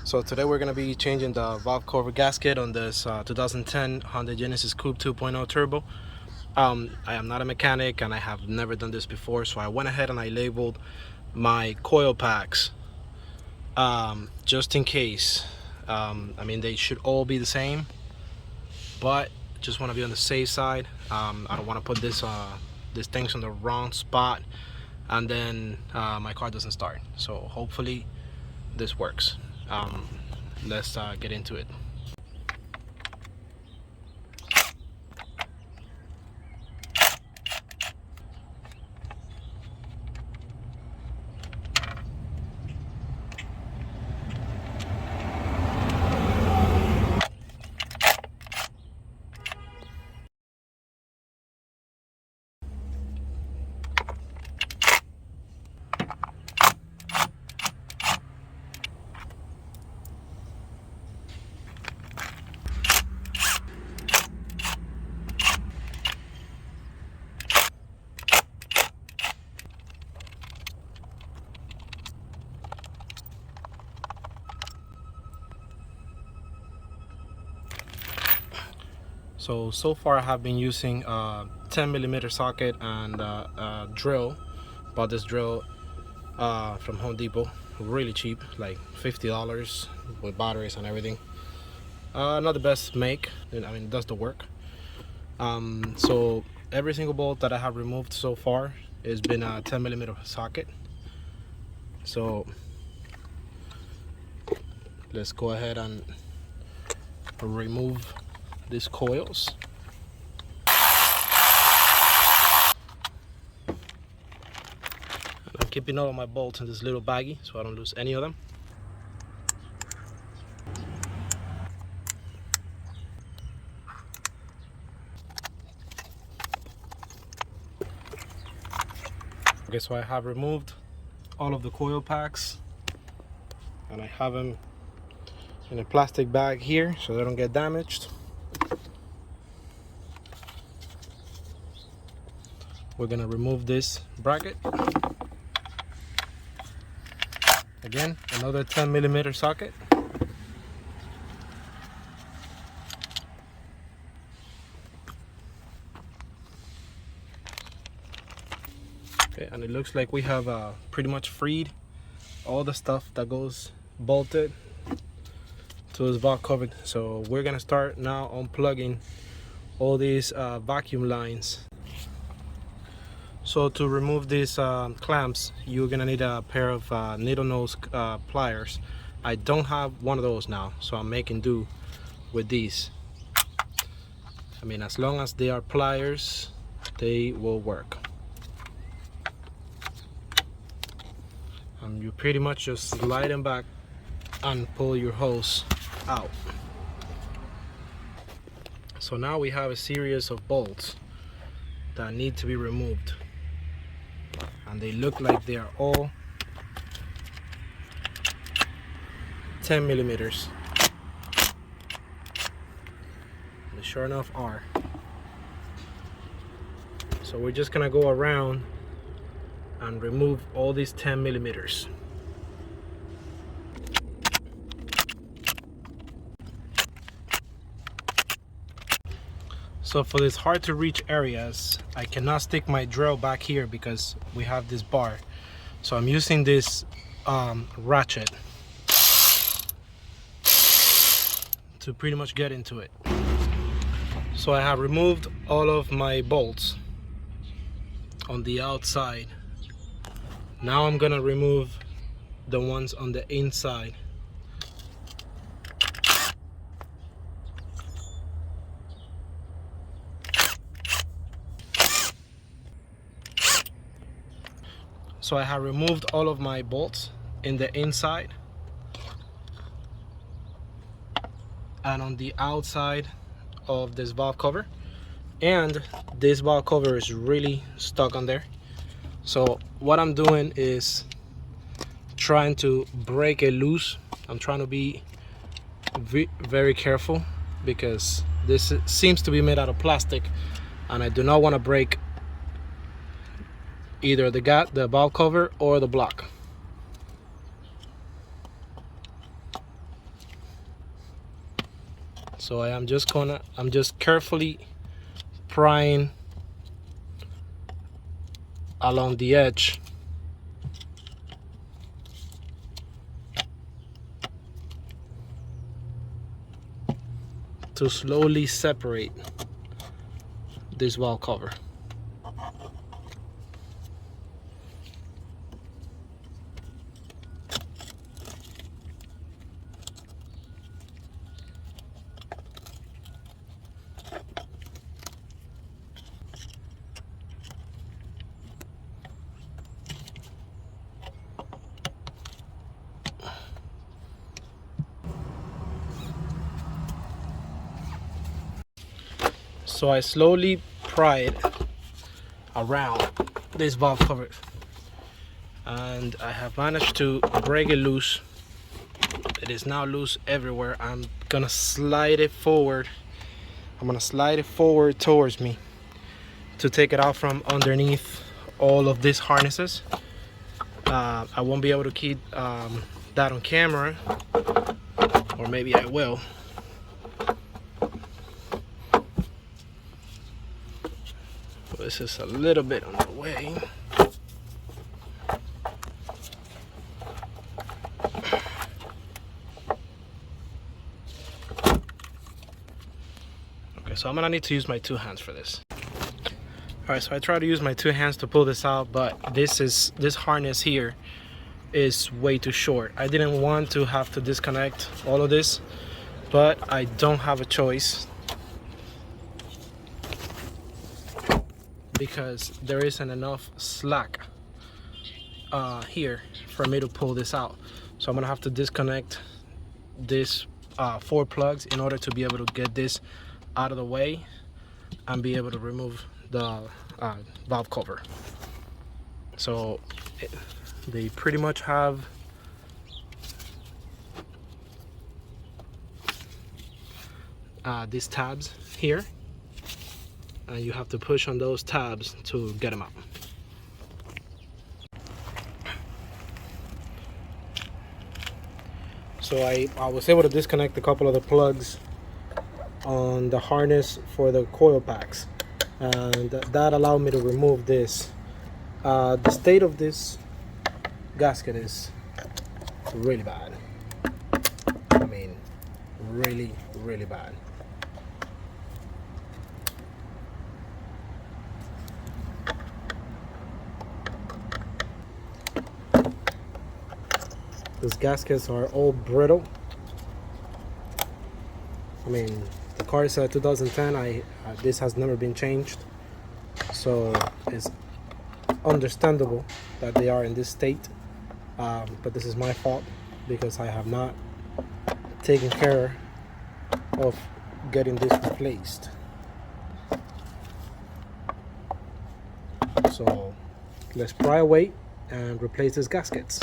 So today we're going to be changing the valve cover gasket on this 2010 Hyundai Genesis Coupe 2.0 Turbo. I am not a mechanic and I have never done this before, so I went ahead and I labeled my coil packs just in case. I mean, they should all be the same, but just want to be on the safe side. I don't want to put this things on the wrong spot and then my car doesn't start. So hopefully this works. Let's get into it. So far I have been using a 10mm socket and a drill. Bought this drill from Home Depot, really cheap, like $50 with batteries and everything. Not the best make, I mean it does the work. So every single bolt that I have removed so far has been a 10mm socket. So let's go ahead and remove these coils. I'm keeping all of my bolts in this little baggie so I don't lose any of them. Okay, so I have removed all of the coil packs and I have them in a plastic bag here so they don't get damaged. We're gonna remove this bracket. Again, another 10mm socket. Okay, and it looks like we have pretty much freed all the stuff that goes bolted to this valve cover. So we're gonna start now unplugging all these vacuum lines. So to remove these clamps, you're gonna need a pair of needle nose pliers. I don't have one of those now, so I'm making do with these. I mean, as long as they are pliers, they will work. You pretty much just slide them back and pull your hose out. So now we have a series of bolts that need to be removed, and they look like they are all 10mm. They sure enough are. So we're just gonna go around and remove all these 10mm. So for these hard to reach areas, I cannot stick my drill back here because we have this bar. So I'm using this ratchet to pretty much get into it. So I have removed all of my bolts on the outside. Now I'm gonna remove the ones on the inside. So I have removed all of my bolts in the inside and on the outside of this valve cover, and this valve cover is really stuck on there. So what I'm doing is trying to break it loose. I'm trying to be very careful because this seems to be made out of plastic and I do not want to break either the valve cover or the block. So I'm just carefully prying along the edge to slowly separate this valve cover. So I slowly pry it around this valve cover, and I have managed to break it loose. It is now loose everywhere. I'm gonna slide it forward. I'm gonna slide it forward towards me to take it out from underneath all of these harnesses. I won't be able to keep that on camera, or maybe I will. This is a little bit on the way. Okay, so I'm gonna need to use my two hands for this. Alright, so I try to use my two hands to pull this out, but this harness here is way too short. I didn't want to have to disconnect all of this, but I don't have a choice because there isn't enough slack here for me to pull this out. So I'm gonna have to disconnect this 4 plugs in order to be able to get this out of the way and be able to remove the valve cover. So they pretty much have these tabs here, and you have to push on those tabs to get them out. So I was able to disconnect a couple of the plugs on the harness for the coil packs, and that allowed me to remove this. The state of this gasket is really bad. I mean, really, really bad. These gaskets are all brittle. I mean, the car is a 2010. This has never been changed, so it's understandable that they are in this state. But this is my fault because I have not taken care of getting this replaced. So let's pry away and replace these gaskets.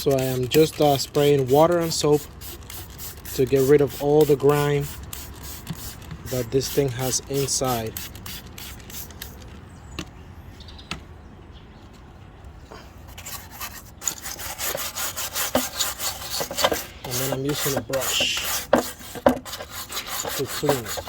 So I am just spraying water and soap to get rid of all the grime that this thing has inside. And then I'm using a brush to clean it.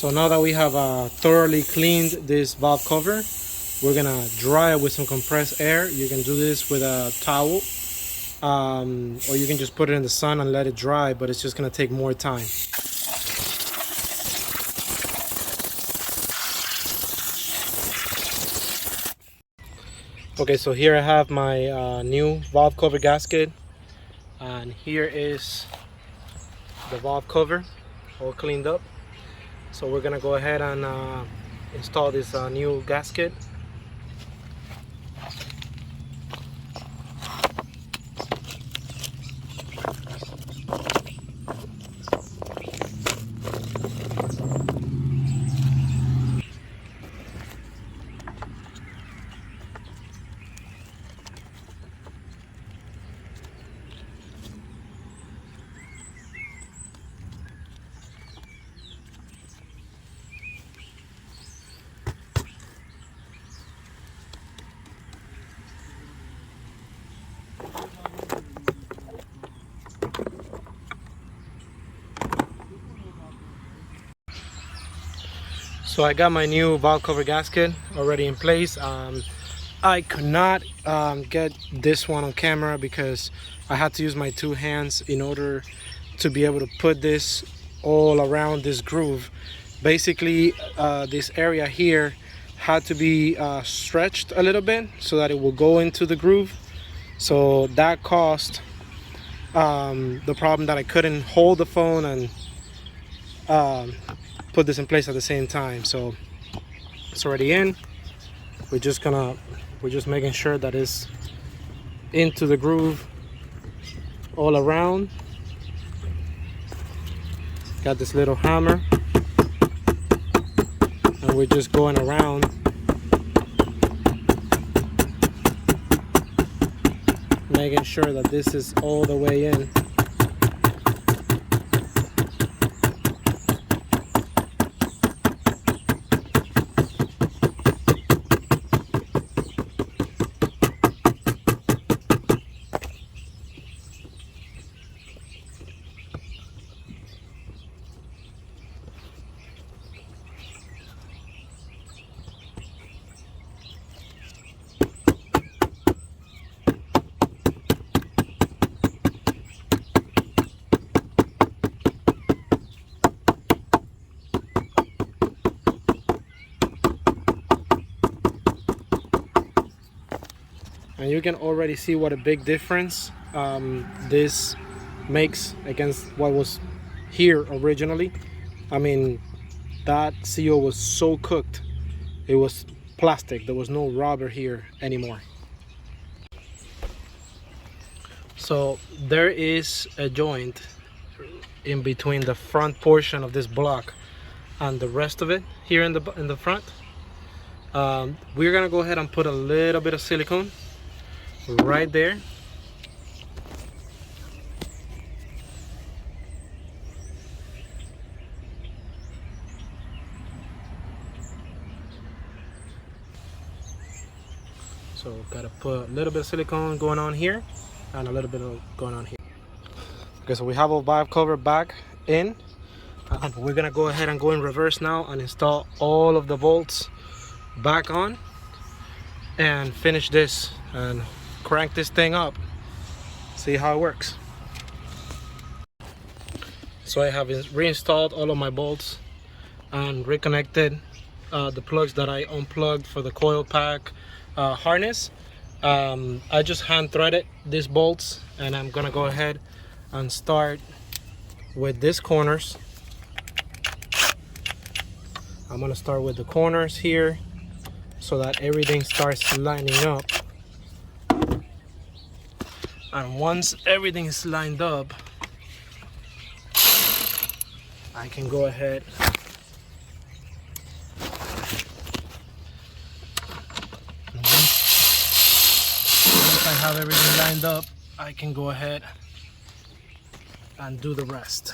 So now that we have thoroughly cleaned this valve cover, we're gonna dry it with some compressed air. You can do this with a towel, or you can just put it in the sun and let it dry, but it's just gonna take more time. Okay, so here I have my new valve cover gasket, and here is the valve cover all cleaned up. So we're gonna go ahead and install this new gasket. So I got my new valve cover gasket already in place. I could not get this one on camera because I had to use my two hands in order to be able to put this all around this groove. Basically, this area here had to be stretched a little bit so that it will go into the groove. So that caused the problem that I couldn't hold the phone and put this in place at the same time. So it's already in. We're just making sure that it's into the groove all around. Got this little hammer, and we're just going around making sure that this is all the way in. And you can already see what a big difference this makes against what was here originally. I mean, that seal was so cooked, it was plastic. There was no rubber here anymore. So there is a joint in between the front portion of this block and the rest of it here in the front. We're gonna go ahead and put a little bit of silicone right there. So gotta put a little bit of silicone going on here and a little bit of going on here. Okay, so we have our valve cover back in, and we're gonna go ahead and go in reverse now and install all of the bolts back on and finish this and crank this thing up, see how it works. So I have reinstalled all of my bolts and reconnected the plugs that I unplugged for the coil pack harness. I just hand threaded these bolts, and I'm gonna go ahead and start with these corners. I'm gonna start with the corners here so that everything starts lining up. And once everything is lined up, I can go ahead and once I have everything lined up, I can go ahead and do the rest.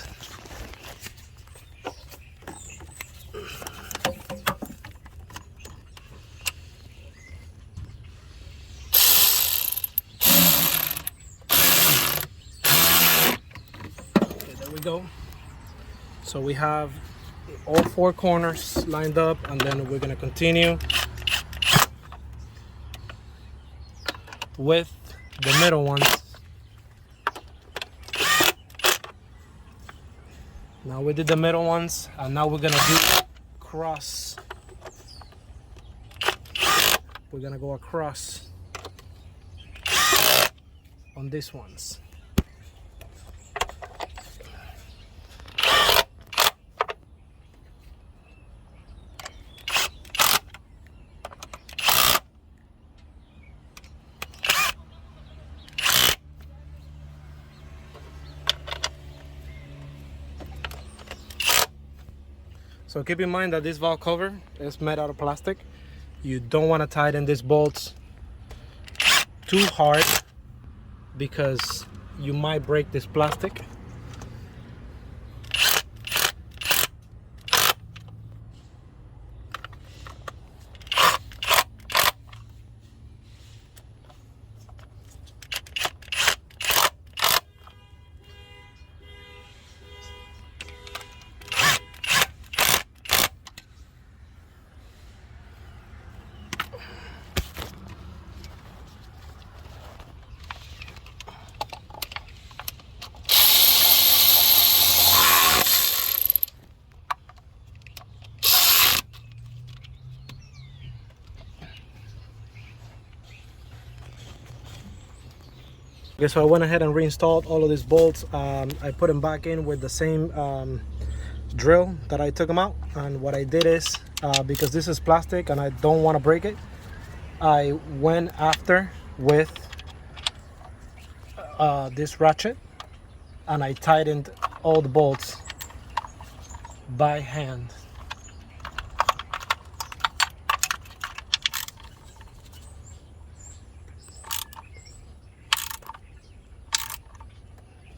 Okay, there we go. So we have all four corners lined up, and then we're gonna continue with the middle ones. Now we did the middle ones, and now we're gonna do cross. We're gonna go across on these ones. So keep in mind that this valve cover is made out of plastic. You don't want to tighten these bolts too hard because you might break this plastic. Okay, so I went ahead and reinstalled all of these bolts. I put them back in with the same drill that I took them out. And what I did is, because this is plastic and I don't want to break it, I went after with this ratchet and I tightened all the bolts by hand.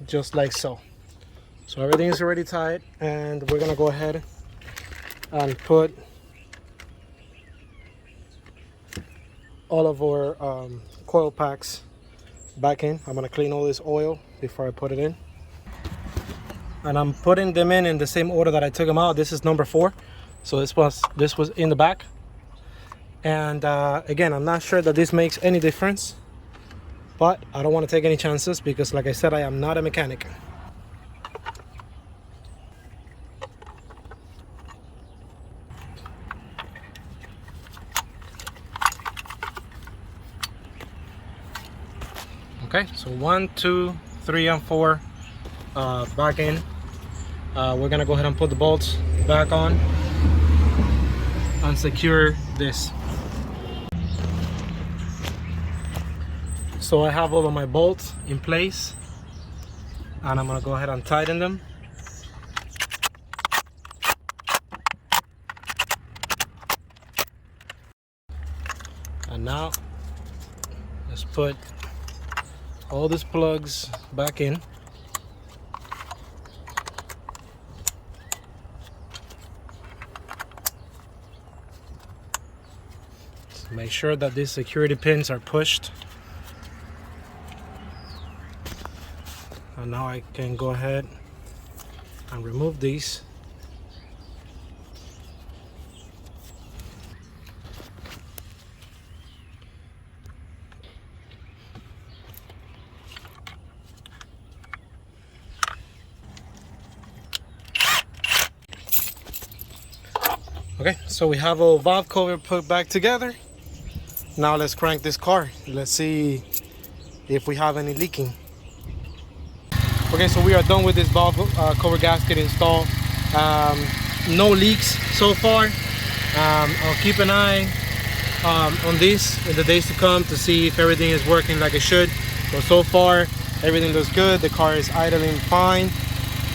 Just like so. So everything is already tight, and we're gonna go ahead and put all of our coil packs back in. I'm gonna clean all this oil before I put it in, and I'm putting them in the same order that I took them out. This is number 4, so this was in the back. And again, I'm not sure that this makes any difference, but I don't want to take any chances because, like I said, I am not a mechanic. Okay, so 1, 2, 3, and 4 back in. We're gonna go ahead and put the bolts back on and secure this. So I have all of my bolts in place, and I'm gonna go ahead and tighten them. And now let's put all these plugs back in. Make sure that these security pins are pushed. And now I can go ahead and remove these. Okay, so we have our valve cover put back together. Now let's crank this car. Let's see if we have any leaking. Okay, so we are done with this valve cover gasket install. No leaks so far. I'll keep an eye on this in the days to come to see if everything is working like it should. So far, everything looks good. The car is idling fine.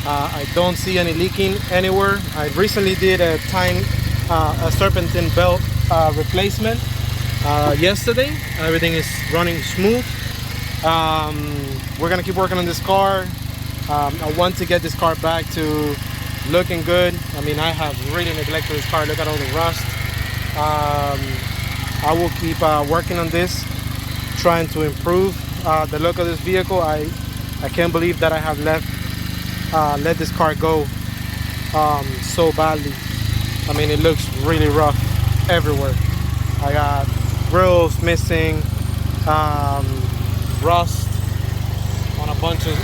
I don't see any leaking anywhere. I recently did a serpentine belt replacement yesterday. Everything is running smooth. We're gonna keep working on this car. I want to get this car back to looking good. I mean, I have really neglected this car. Look at all the rust. I will keep working on this, trying to improve the look of this vehicle. I can't believe that I have let this car go so badly. I mean, it looks really rough everywhere. I got grills missing, rust on a bunch of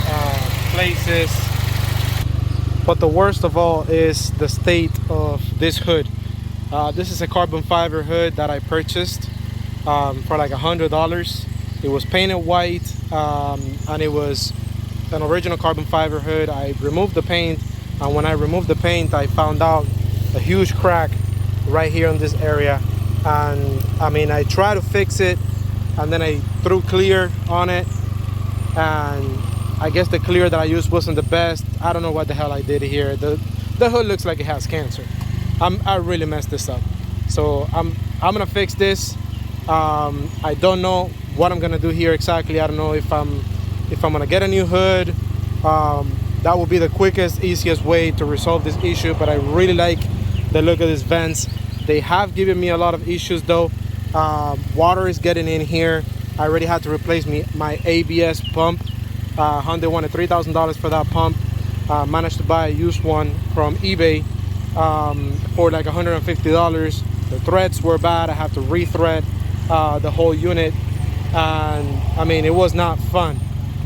places. But the worst of all is the state of this hood. This is a carbon fiber hood that I purchased for like $100. It was painted white, and it was an original carbon fiber hood. I removed the paint, and when I removed the paint, I found out a huge crack right here in this area. And I mean, I tried to fix it, and then I threw clear on it, and I guess the clear that I used wasn't the best. I don't know what the hell I did here. The hood looks like it has cancer. I really messed this up. So I'm gonna fix this. I don't know what I'm gonna do here exactly. I don't know if I'm gonna get a new hood. That will be the quickest, easiest way to resolve this issue. But I really like the look of these vents. They have given me a lot of issues though. Water is getting in here. I already had to replace my ABS pump. Hyundai wanted $3,000 for that pump. Managed to buy a used one from eBay for like $150. The threads were bad. I have to re-thread the whole unit, and I mean, it was not fun.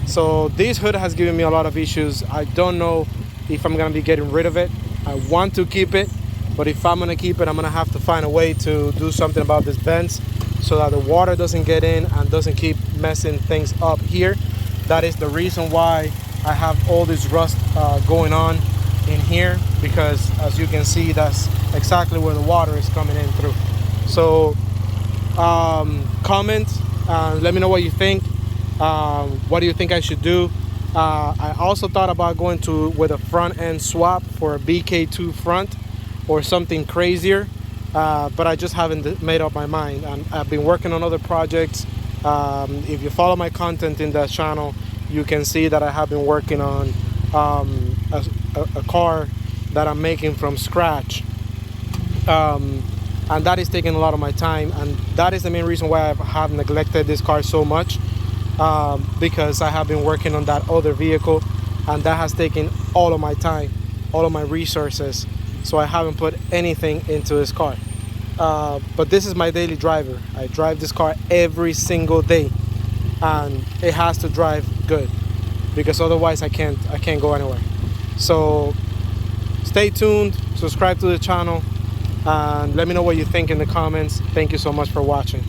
So this hood has given me a lot of issues. I don't know if I'm gonna be getting rid of it. I want to keep it, but if I'm gonna keep it, I'm gonna have to find a way to do something about this vents so that the water doesn't get in and doesn't keep messing things up here. That is the reason why I have all this rust going on in here, because as you can see, that's exactly where the water is coming in through. So comment, let me know what you think. What do you think I should do? I also thought about going with a front end swap for a BK2 front or something crazier, but I just haven't made up my mind. And I've been working on other projects. If you follow my content in the channel, you can see that I have been working on a car that I'm making from scratch, and that is taking a lot of my time, and that is the main reason why I have neglected this car so much, because I have been working on that other vehicle, and that has taken all of my time, all of my resources, so I haven't put anything into this car. But this is my daily driver. I drive this car every single day, and it has to drive good, because otherwise I can't go anywhere. So stay tuned, subscribe to the channel, and let me know what you think in the comments. Thank you so much for watching.